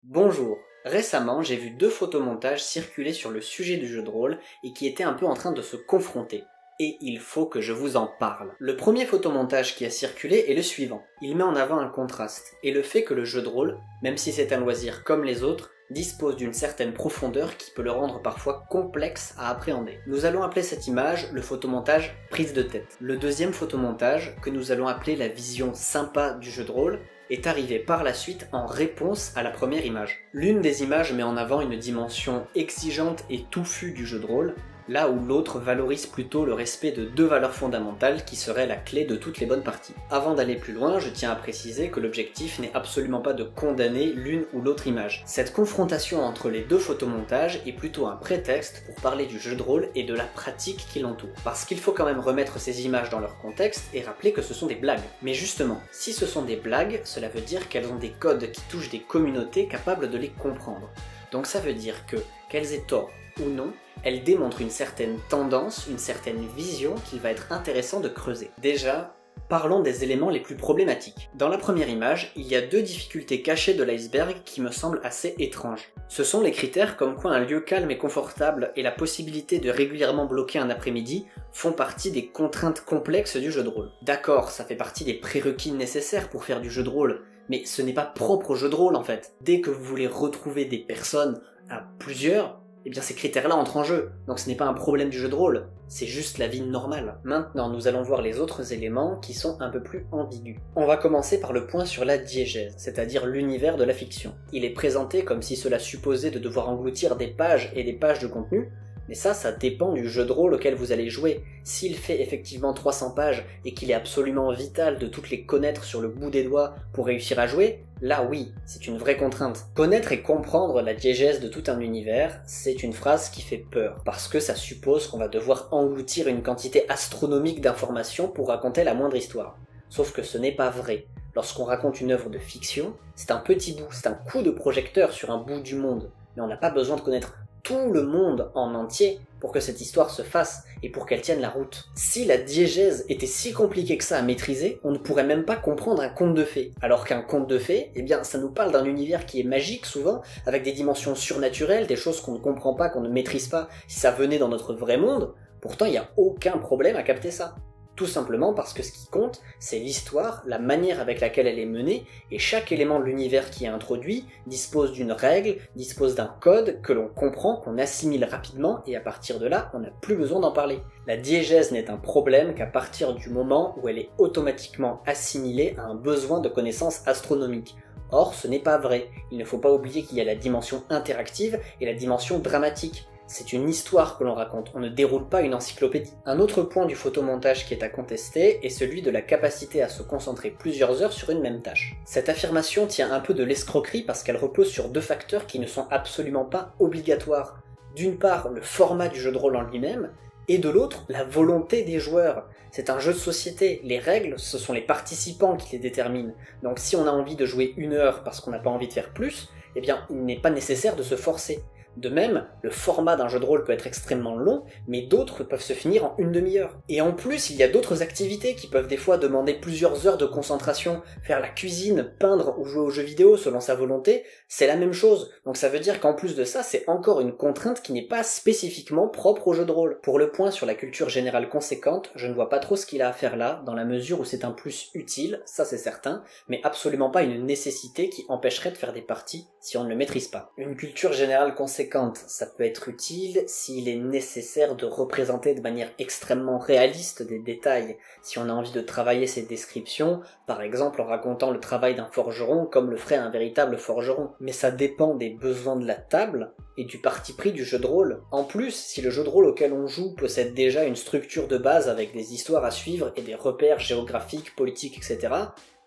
Bonjour. Récemment, j'ai vu deux photomontages circuler sur le sujet du jeu de rôle et qui étaient un peu en train de se confronter. Et il faut que je vous en parle. Le premier photomontage qui a circulé est le suivant. Il met en avant un contraste et le fait que le jeu de rôle, même si c'est un loisir comme les autres, dispose d'une certaine profondeur qui peut le rendre parfois complexe à appréhender. Nous allons appeler cette image le photomontage prise de tête. Le deuxième photomontage, que nous allons appeler la vision sympa du jeu de rôle, est arrivé par la suite en réponse à la première image. L'une des images met en avant une dimension exigeante et touffue du jeu de rôle, là où l'autre valorise plutôt le respect de deux valeurs fondamentales qui seraient la clé de toutes les bonnes parties. Avant d'aller plus loin, je tiens à préciser que l'objectif n'est absolument pas de condamner l'une ou l'autre image. Cette confrontation entre les deux photomontages est plutôt un prétexte pour parler du jeu de rôle et de la pratique qui l'entoure. Parce qu'il faut quand même remettre ces images dans leur contexte et rappeler que ce sont des blagues. Mais justement, si ce sont des blagues, cela veut dire qu'elles ont des codes qui touchent des communautés capables de les comprendre. Donc ça veut dire que, qu'elles aient tort ou non, elle démontre une certaine tendance, une certaine vision qu'il va être intéressant de creuser. Déjà, parlons des éléments les plus problématiques. Dans la première image, il y a deux difficultés cachées de l'iceberg qui me semblent assez étranges. Ce sont les critères comme quoi un lieu calme et confortable et la possibilité de régulièrement bloquer un après-midi font partie des contraintes complexes du jeu de rôle. D'accord, ça fait partie des prérequis nécessaires pour faire du jeu de rôle, mais ce n'est pas propre au jeu de rôle en fait. Dès que vous voulez retrouver des personnes à plusieurs, eh bien ces critères-là entrent en jeu, donc ce n'est pas un problème du jeu de rôle, c'est juste la vie normale. Maintenant, nous allons voir les autres éléments qui sont un peu plus ambigus. On va commencer par le point sur la diégèse, c'est-à-dire l'univers de la fiction. Il est présenté comme si cela supposait de devoir engloutir des pages et des pages de contenu, mais ça dépend du jeu de rôle auquel vous allez jouer. S'il fait effectivement 300 pages et qu'il est absolument vital de toutes les connaître sur le bout des doigts pour réussir à jouer, là oui, c'est une vraie contrainte. Connaître et comprendre la diégèse de tout un univers, c'est une phrase qui fait peur, parce que ça suppose qu'on va devoir engloutir une quantité astronomique d'informations pour raconter la moindre histoire. Sauf que ce n'est pas vrai. Lorsqu'on raconte une œuvre de fiction, c'est un petit bout, c'est un coup de projecteur sur un bout du monde, mais on n'a pas besoin de connaître tout le monde en entier pour que cette histoire se fasse et pour qu'elle tienne la route. Si la diégèse était si compliquée que ça à maîtriser, on ne pourrait même pas comprendre un conte de fées. Alors qu'un conte de fées, eh bien, ça nous parle d'un univers qui est magique souvent, avec des dimensions surnaturelles, des choses qu'on ne comprend pas, qu'on ne maîtrise pas si ça venait dans notre vrai monde. Pourtant, il n'y a aucun problème à capter ça. Tout simplement parce que ce qui compte, c'est l'histoire, la manière avec laquelle elle est menée, et chaque élément de l'univers qui est introduit dispose d'une règle, dispose d'un code que l'on comprend, qu'on assimile rapidement, et à partir de là, on n'a plus besoin d'en parler. La diégèse n'est un problème qu'à partir du moment où elle est automatiquement assimilée à un besoin de connaissances astronomiques. Or, ce n'est pas vrai. Il ne faut pas oublier qu'il y a la dimension interactive et la dimension dramatique. C'est une histoire que l'on raconte, on ne déroule pas une encyclopédie. Un autre point du photomontage qui est à contester est celui de la capacité à se concentrer plusieurs heures sur une même tâche. Cette affirmation tient un peu de l'escroquerie parce qu'elle repose sur deux facteurs qui ne sont absolument pas obligatoires. D'une part, le format du jeu de rôle en lui-même, et de l'autre, la volonté des joueurs. C'est un jeu de société, les règles, ce sont les participants qui les déterminent. Donc si on a envie de jouer 1 heure parce qu'on n'a pas envie de faire plus, eh bien il n'est pas nécessaire de se forcer. De même, le format d'un jeu de rôle peut être extrêmement long, mais d'autres peuvent se finir en 1/2 heure. Et en plus, il y a d'autres activités qui peuvent des fois demander plusieurs heures de concentration. Faire la cuisine, peindre ou jouer aux jeux vidéo selon sa volonté, c'est la même chose. Donc ça veut dire qu'en plus de ça, c'est encore une contrainte qui n'est pas spécifiquement propre au jeu de rôle. Pour le point sur la culture générale conséquente, je ne vois pas trop ce qu'il a à faire là, dans la mesure où c'est un plus utile, ça c'est certain, mais absolument pas une nécessité qui empêcherait de faire des parties si on ne le maîtrise pas. Une culture générale conséquente, ça peut être utile s'il est nécessaire de représenter de manière extrêmement réaliste des détails, si on a envie de travailler ces descriptions, par exemple en racontant le travail d'un forgeron comme le ferait un véritable forgeron. Mais ça dépend des besoins de la table et du parti pris du jeu de rôle. En plus, si le jeu de rôle auquel on joue possède déjà une structure de base avec des histoires à suivre et des repères géographiques, politiques, etc.,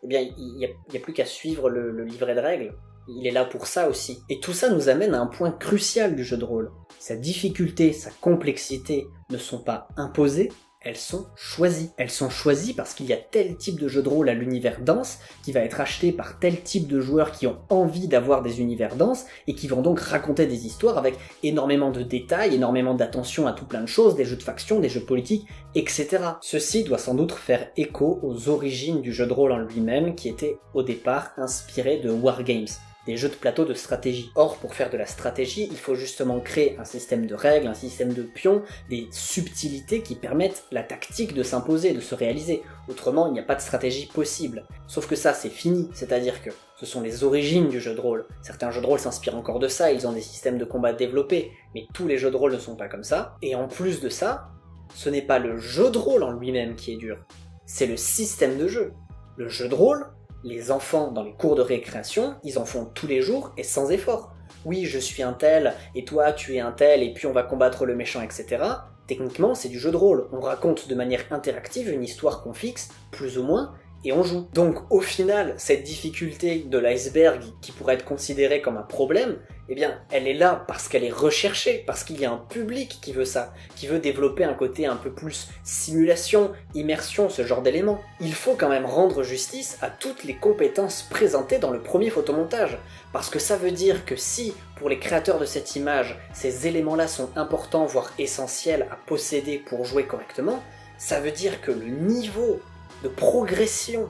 eh bien il n'y a plus qu'à suivre le livret de règles. Il est là pour ça aussi. Et tout ça nous amène à un point crucial du jeu de rôle. Sa difficulté, sa complexité ne sont pas imposées, elles sont choisies. Elles sont choisies parce qu'il y a tel type de jeu de rôle à l'univers dense qui va être acheté par tel type de joueurs qui ont envie d'avoir des univers denses et qui vont donc raconter des histoires avec énormément de détails, énormément d'attention à tout plein de choses, des jeux de faction, des jeux politiques, etc. Ceci doit sans doute faire écho aux origines du jeu de rôle en lui-même qui était au départ inspiré de wargames. des jeux de plateau de stratégie. Or, pour faire de la stratégie, il faut justement créer un système de règles, un système de pions, des subtilités qui permettent la tactique de s'imposer, de se réaliser. Autrement, il n'y a pas de stratégie possible. Sauf que ça, c'est fini, c'est-à-dire que ce sont les origines du jeu de rôle. Certains jeux de rôle s'inspirent encore de ça, ils ont des systèmes de combat développés, mais tous les jeux de rôle ne sont pas comme ça. Et en plus de ça, ce n'est pas le jeu de rôle en lui-même qui est dur, c'est le système de jeu. Le jeu de rôle, les enfants dans les cours de récréation, ils en font tous les jours et sans effort. Oui, je suis un tel, et toi tu es un tel, et puis on va combattre le méchant, etc. Techniquement, c'est du jeu de rôle. On raconte de manière interactive une histoire qu'on fixe, plus ou moins, et on joue. Donc au final, cette difficulté de l'iceberg qui pourrait être considérée comme un problème, eh bien, elle est là parce qu'elle est recherchée, parce qu'il y a un public qui veut ça, qui veut développer un côté un peu plus simulation, immersion, ce genre d'éléments. Il faut quand même rendre justice à toutes les compétences présentées dans le premier photomontage, parce que ça veut dire que si, pour les créateurs de cette image, ces éléments-là sont importants, voire essentiels à posséder pour jouer correctement, ça veut dire que le niveau de progression,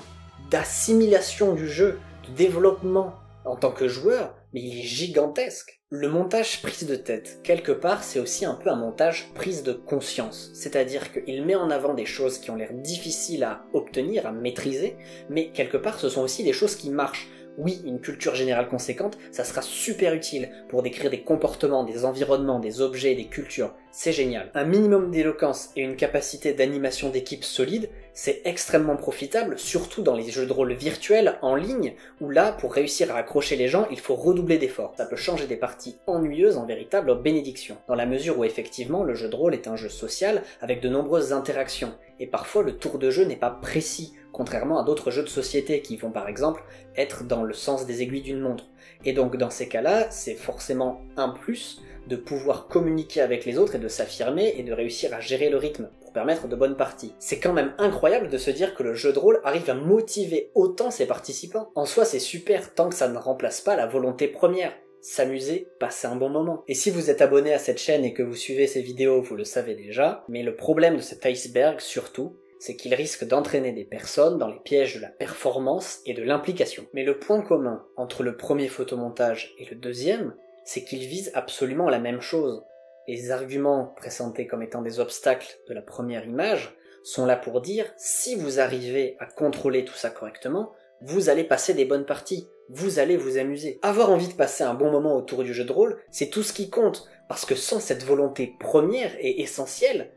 d'assimilation du jeu, de développement en tant que joueur, mais il est gigantesque. Le montage prise de tête, quelque part, c'est aussi un peu un montage prise de conscience. C'est-à-dire qu'il met en avant des choses qui ont l'air difficiles à obtenir, à maîtriser, mais quelque part, ce sont aussi des choses qui marchent. Oui, une culture générale conséquente, ça sera super utile pour décrire des comportements, des environnements, des objets, des cultures. C'est génial. Un minimum d'éloquence et une capacité d'animation d'équipe solide, c'est extrêmement profitable, surtout dans les jeux de rôle virtuels en ligne, où là, pour réussir à accrocher les gens, il faut redoubler d'efforts. Ça peut changer des parties ennuyeuses en véritable bénédiction, dans la mesure où effectivement le jeu de rôle est un jeu social avec de nombreuses interactions, et parfois le tour de jeu n'est pas précis, contrairement à d'autres jeux de société qui vont par exemple être dans le sens des aiguilles d'une montre. Et donc dans ces cas-là, c'est forcément un plus de pouvoir communiquer avec les autres et de s'affirmer et de réussir à gérer le rythme pour permettre de bonnes parties. C'est quand même incroyable de se dire que le jeu de rôle arrive à motiver autant ses participants. En soi, c'est super tant que ça ne remplace pas la volonté première. S'amuser, passer un bon moment. Et si vous êtes abonné à cette chaîne et que vous suivez ces vidéos, vous le savez déjà, mais le problème de cet iceberg surtout, c'est qu'il risque d'entraîner des personnes dans les pièges de la performance et de l'implication. Mais le point commun entre le premier photomontage et le deuxième, c'est qu'ils visent absolument la même chose. Les arguments présentés comme étant des obstacles de la première image sont là pour dire si vous arrivez à contrôler tout ça correctement, vous allez passer des bonnes parties, vous allez vous amuser. Avoir envie de passer un bon moment autour du jeu de rôle, c'est tout ce qui compte, parce que sans cette volonté première et essentielle,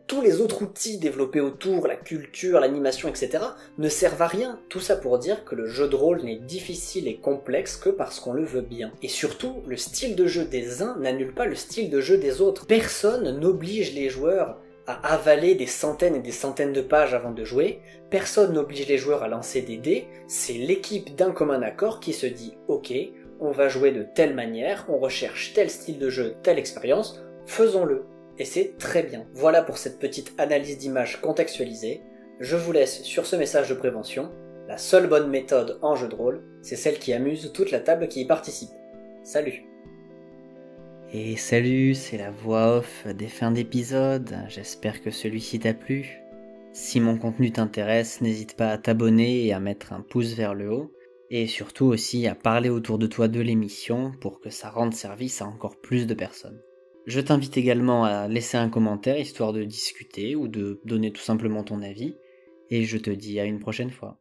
tous les autres outils développés autour, la culture, l'animation, etc., ne servent à rien. Tout ça pour dire que le jeu de rôle n'est difficile et complexe que parce qu'on le veut bien. Et surtout, le style de jeu des uns n'annule pas le style de jeu des autres. Personne n'oblige les joueurs à avaler des centaines et des centaines de pages avant de jouer, personne n'oblige les joueurs à lancer des dés, c'est l'équipe d'un commun accord qui se dit « Ok, on va jouer de telle manière, on recherche tel style de jeu, telle expérience, faisons-le ». Et c'est très bien. Voilà pour cette petite analyse d'image contextualisée. Je vous laisse sur ce message de prévention. La seule bonne méthode en jeu de rôle, c'est celle qui amuse toute la table qui y participe. Salut! Et salut, c'est la voix off des fins d'épisode, j'espère que celui-ci t'a plu. Si mon contenu t'intéresse, n'hésite pas à t'abonner et à mettre un pouce vers le haut, et surtout aussi à parler autour de toi de l'émission pour que ça rende service à encore plus de personnes. Je t'invite également à laisser un commentaire histoire de discuter ou de donner tout simplement ton avis, et je te dis à une prochaine fois.